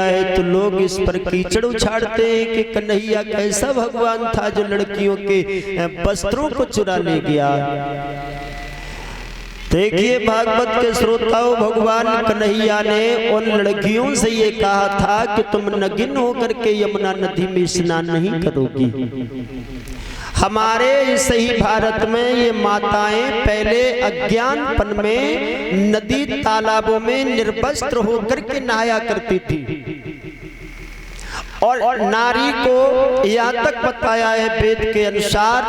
है तो लोग इस पर कीचड़ उछाड़ते हैं कि कन्हैया कैसा भगवान था जो लड़कियों के वस्त्रों को चुरा ले गया। देखिए भागवत के श्रोताओं, भगवान कन्हैया ने उन लड़कियों से ये कहा था कि तुम नगिन होकर के यमुना नदी में स्नान नहीं करोगी। हमारे सही भारत में ये माताएं पहले अज्ञानपन में नदी तालाबों में निर्वस्त्र होकर के नहाया करती थी और नारी को यहाँ तक बताया है वेद के अनुसार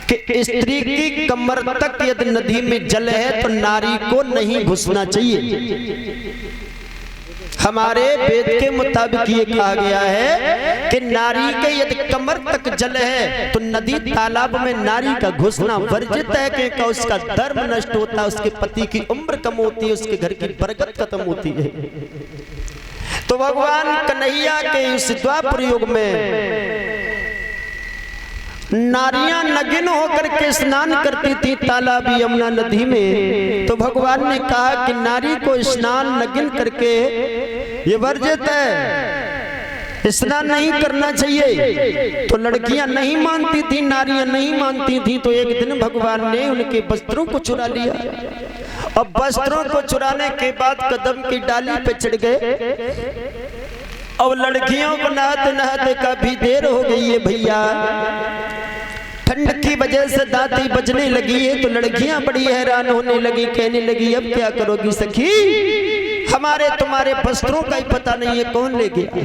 कि स्त्री की कमर तक यदि नदी में जल है तो नारी को नहीं घुसना चाहिए। हमारे वेद के मुताबिक ये कहा गया है कि नारी के यदि कमर तक जल है तो नदी तालाब में नारी का घुसना वर्जित है, क्योंकि उसका धर्म नष्ट होता है, उसके पति की उम्र कम होती है, उसके घर की बरकत खत्म होती है। तो भगवान कन्हैया के इस द्वापर युग में नारियां नगिन होकर के स्नान करती थी तालाब यमुना नदी में। तो भगवान ने कहा कि नारी को स्नान नगिन करके ये वर्जित है, स्नान नहीं करना चाहिए। तो लड़कियां नहीं मानती थी, नारियां नहीं मानती थी। तो एक दिन भगवान ने उनके वस्त्रों को चुरा लिया। अब वस्त्रों को चुराने के बाद कदम की डाली पे चढ़ गए। अब लड़कियों को नहाते नहाते काफी देर हो गई है भैया, ठंड की वजह से दांती बजने लगी है। तो लड़कियां बड़ी हैरान होने लगी, कहने लगी अब क्या करोगी सखी, हमारे तुम्हारे वस्त्रों का ही पता नहीं है कौन ले गया।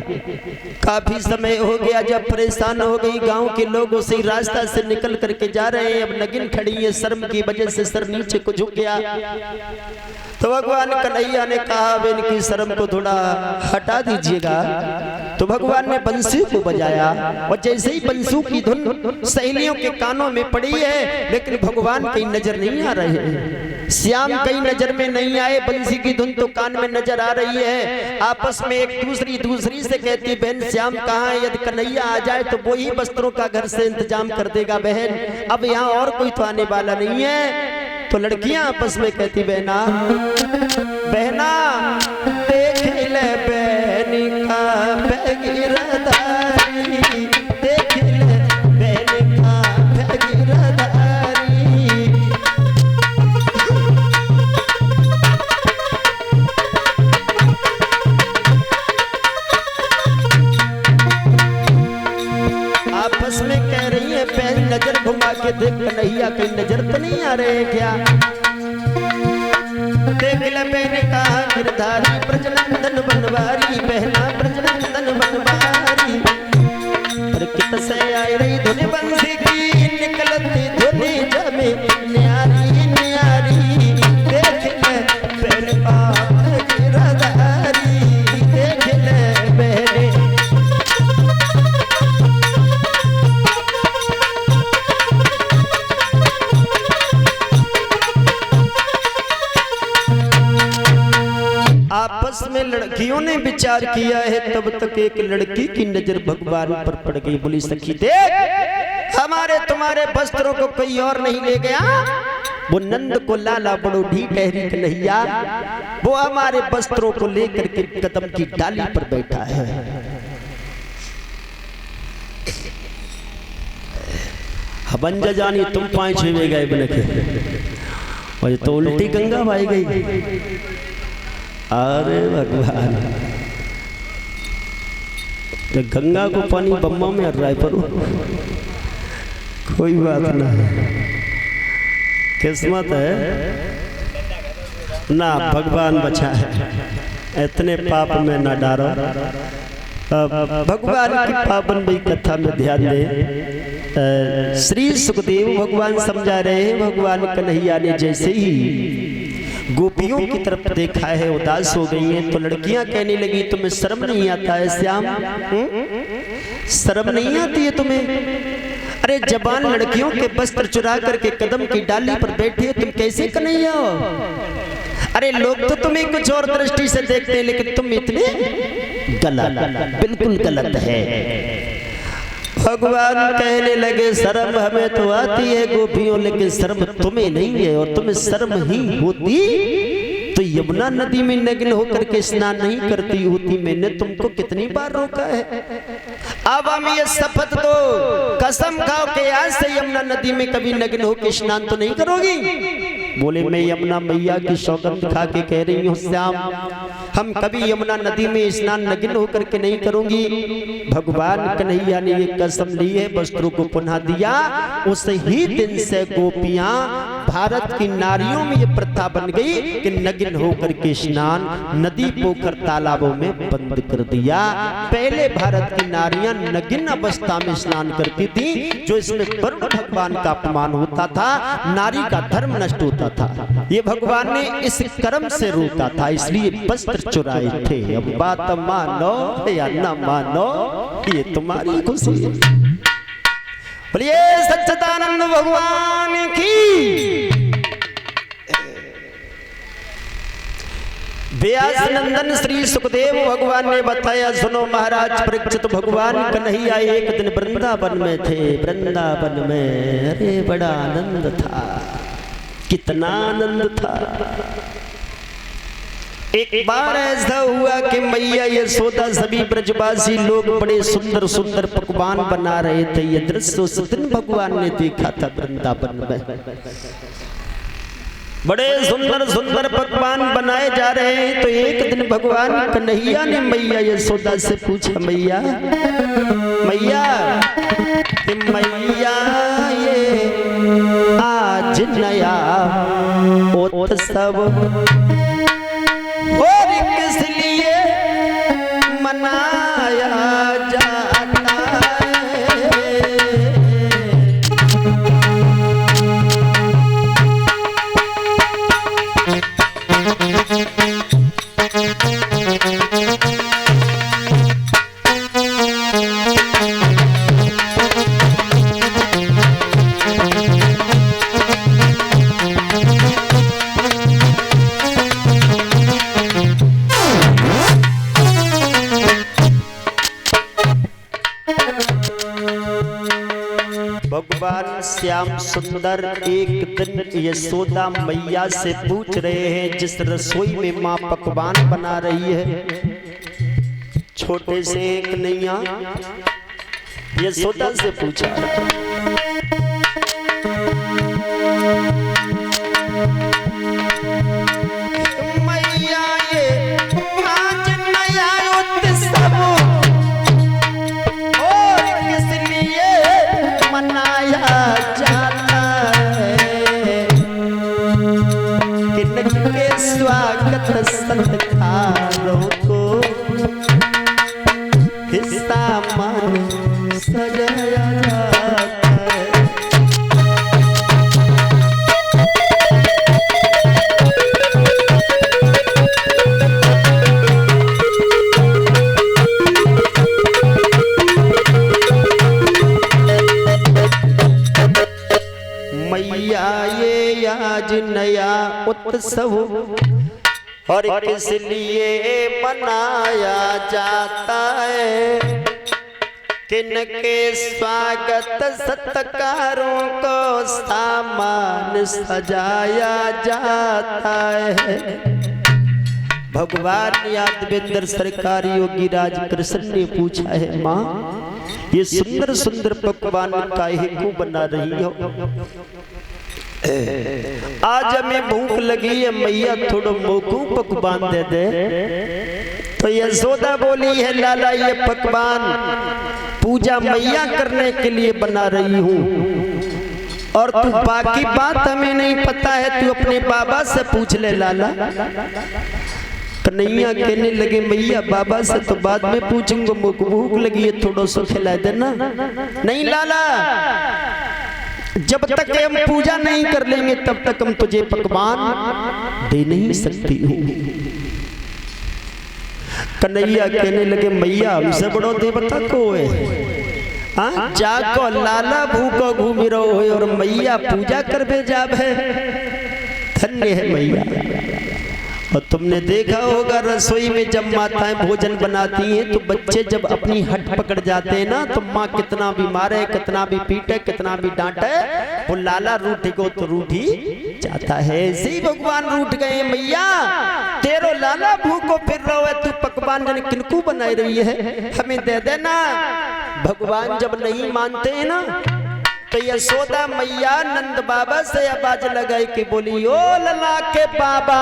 काफी समय हो गया, जब परेशान हो गई, गांव के लोग उसी रास्ता से निकल करके जा रहे हैं। अब नगिन खड़ी है, शर्म की वजह से सर नीचे को झुक गया। तो भगवान कन्हैया ने कहा अब इनकी शर्म को थोड़ा हटा दीजिएगा। तो भगवान ने बंसी को बजाया और जैसे ही बंसू की धुन सहेलियों के कानों में पड़ी है, लेकिन भगवान कहीं नजर नहीं आ रहे हैं। श्याम कहीं नजर में नहीं आए, बंसी की धुन तो कान में नजर आ रही है। आपस में एक दूसरी से कहती बहन श्याम कहाँ है, यदि कन्हैया आ जाए तो वो ही वस्त्रों का घर से इंतजाम कर देगा बहन, अब यहाँ और कोई तो आने वाला नहीं है। तो लड़कियां आपस में कहती बहना देख ले बहन का भगीरथधारी, देख ले बहन का भगीरथधारी। आपस में कह रही है बहन नजर घुमा के देख कन्हैया कहीं नजर तो नहीं आ रहे क्या। देख ले बहन का गिरधारी ब्रजनंदन बनवारी, बहना ब्रजनंदन बनवारी। पर कित से आई रही धुन बंसी की, निकलती धुनी जमे न्यारी न्यारी। देख ले बहन का गिरधारी, देख ले बहन। आपस में लड़कियों ने विचार किया है, तब तक एक लड़की की नजर भगवान पर पड़ गई। बोली सखी देख, हमारे तुम्हारे वस्त्रों को कोई और नहीं ले गया, वो नंद को लाला बड़ो ढी ठहरी कन्हैया, वो हमारे वस्त्रों को लेकर के कदम की डाली पर बैठा है। हबन जानी तुम 5-6 गए बने के, तो उल्टी गंगा भाई गई। अरे भगवान, तो गंगा को पानी बम्मा में हर रहा है, पर कोई बात ना, किस्मत है ना, भगवान बचा है। इतने पाप में ना डारो। भगवान की पावन भी कथा में ध्यान दे। श्री सुखदेव भगवान समझा रहे हैं, भगवान कन्हैया ने जैसे ही गोपियों की तरफ देखा है, उदास हो गई हैं। तो लड़कियां कहने लगी तुम्हें शर्म नहीं आता है श्याम, शर्म नहीं आती है तुम्हें? अरे जवान लड़कियों के वस्त्र चुरा करके कदम की डाली पर बैठी है, तुम कैसे कन्हैया हो? अरे लोग तो तुम्हें कुछ और दृष्टि से देखते हैं, लेकिन तुम इतने गलत, बिल्कुल गलत है। भगवान कहने लगे शर्म हमें तो आती है गोपियों, लेकिन शर्म तुम्हें नहीं है, और तुम्हें शर्म ही होती तो यमुना नदी में नग्न होकर के स्नान नहीं करती होती, मैंने तुमको कितनी बार रोका है। अब हम ये शपथ दो, कसम खाओ कि आज से यमुना नदी में कभी नग्न होकर स्नान तो नहीं करोगी। बोले मैं यमुना मैया की सौगंध खा के कह रही हूँ श्याम, हम कभी यमुना नदी में स्नान नग्न होकर के नहीं करूंगी। भगवान कन्हैया ने ये कसम ली है, वस्त्रों को पुनः दिया। उस ही दिन से गोपियां, भारत की नारियों में ये प्रथा बन गई कि नग्न होकर के स्नान नदी पोखर तालाबों में बंद कर दिया। पहले भारत की नारियां नग्न अवस्था में स्नान करती थी, जो इसमें वरुण भगवान का अपमान होता था, नारी का धर्म नष्ट होता था। ये भगवान ने इस कर्म से रोका था, इसलिए वस्त्र चुराए थे। अब बात मानो या न मानो, ये तुम्हारी खुशी है। बोलिए सच्चिदानंद भगवान की। व्यास नंदन श्री सुखदेव भगवान ने बताया, सुनो महाराज परीक्षित, भगवान कन्हैया एक दिन वृंदावन में थे। वृंदावन में अरे बड़ा आनंद था, कितना आनंद था। एक बार ऐसा हुआ कि मैया यशोदा सभी ब्रजवासी लोग बड़े सुंदर सुंदर पकवान बना रहे थे। ये दृश्य उस दिन भगवान ने देखा था वृंदावन में। बड़े सुंदर सुंदर पकवान बनाए जा रहे हैं। तो एक दिन भगवान कन्हैया ने मैया यशोदा से पूछा, मैया मैया मैया ये आज नया उत्सव और किस लिए मनाया जाता है। भगवान श्याम सुंदर एक दिन यशोदा मैया से पूछ रहे हैं, जिस रसोई में माँ पकवान बना रही है, छोटे से एक नैया यशोदा से पूछा, मैया ये आज नया उत्सव और किस लिए मनाया जाता है। किनके स्वागत सत्कारों को हिस्सा मान सजाया जाता है। मैया ये आज नया उत्सव और किस लिए मनाया जाता है। किनके स्वागत सत्कारों को सामान सजाया जाता है। भगवान यादवेंद्र सरकार योगी राज कृष्ण ने पूछा है, माँ ये सुंदर सुंदर पकवान काहे को बना रही हो। आज हमें भूख लगी है मैया, थोड़ा मोकू पकवान दे दे। तो यशोदा बोली है, लाला ये पकवान पूजा मैया करने के लिए बना रही हूँ, और तू बाकी बात हमें नहीं पता है, तू अपने बाबा से पूछ ले लाला। कन्हैया कहने लगे, मैया बाबा से तो बाद में पूछूंगा, मुझको भूख लगी है, थोड़ा सा खिला देना। नहीं लाला, जब तक हम पूजा नहीं कर लेंगे तब तक हम तुझे पकवान दे नहीं सकती हूँ। कन्हैया कहने लगे, मैया हमसे बड़ो देवता को है, जाको लाला भूखो घूम रहो है और मैया पूजा कर बे जाब है। धन्य है मैया। और तुमने देखा होगा रसोई में जब माताएं भोजन बनाती हैं तो बच्चे जब अपनी हट पकड़ जाते हैं ना, तो माँ कितना भी मारे, कितना भी पीटे, कितना भी डांटे, वो लाला रूठी को तो रूठी चाहता है। ऐसे ही भगवान रूठ गए, मैया तेरो लाला भूखो फिर रहो है, तू पकवान जन किनको बनाई रही है, हमें दे देना। भगवान जब नहीं मानते हैं ना तो यशोदा मैया नंद बाबा से आवाज लगाई के बोली, ओ लला के बाबा,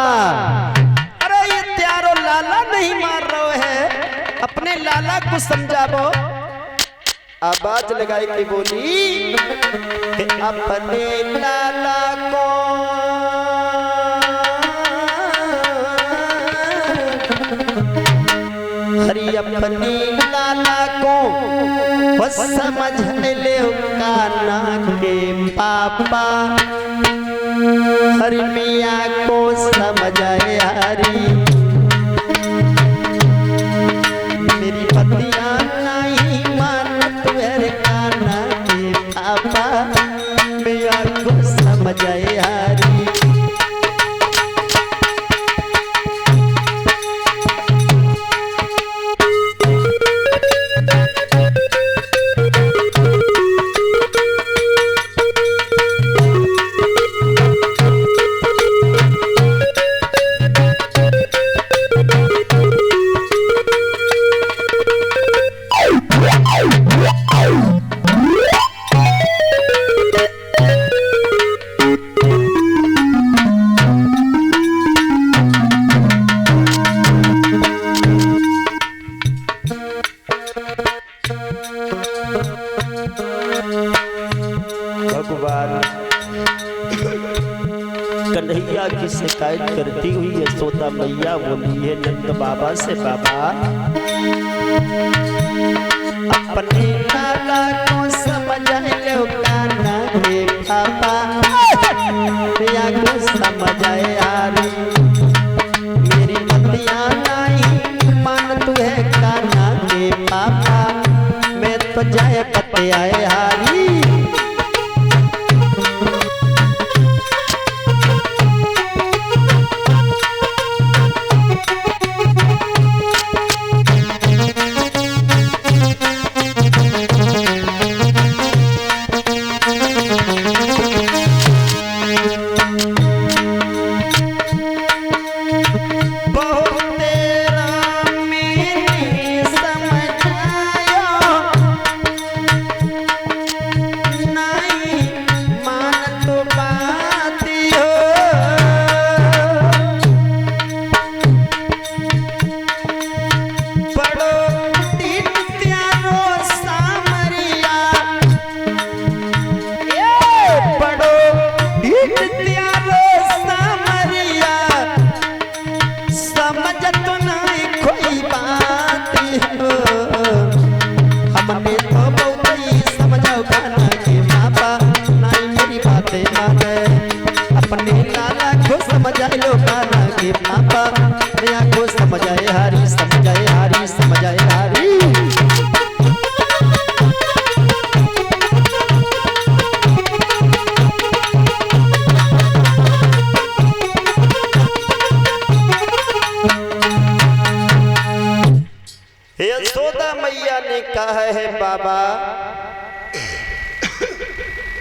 अरे ये त्यारो लाला नहीं मार रहे है, अपने लाला को समझाओ। आवाज लगाई के बोली कि अपने लाला को हरी अपने लाला को बस समझ ले काना के पापा, हरी मिया को समझ आए हरी मेरी पतिया नहीं मान तुझे काना के पापा, मिया को समझ आए हरी। भगवान कन्हैया की शिकायत करती हुई यशोदा मैया बोली है नंद बाबा से, बाबा अपने लाला को समझ लो काना के पापा, मिया को समझ आए यारी मेरी पतिया नहीं मान तुझे काना के पापा, मैं तो जाए पते आए हारी। अपने लाला को समझ आए लो काना के पापा, मिया को समझ आए हारी, समझ आए हारी, समझ आए हारी। यशोदा मैया ने कहा है बाबा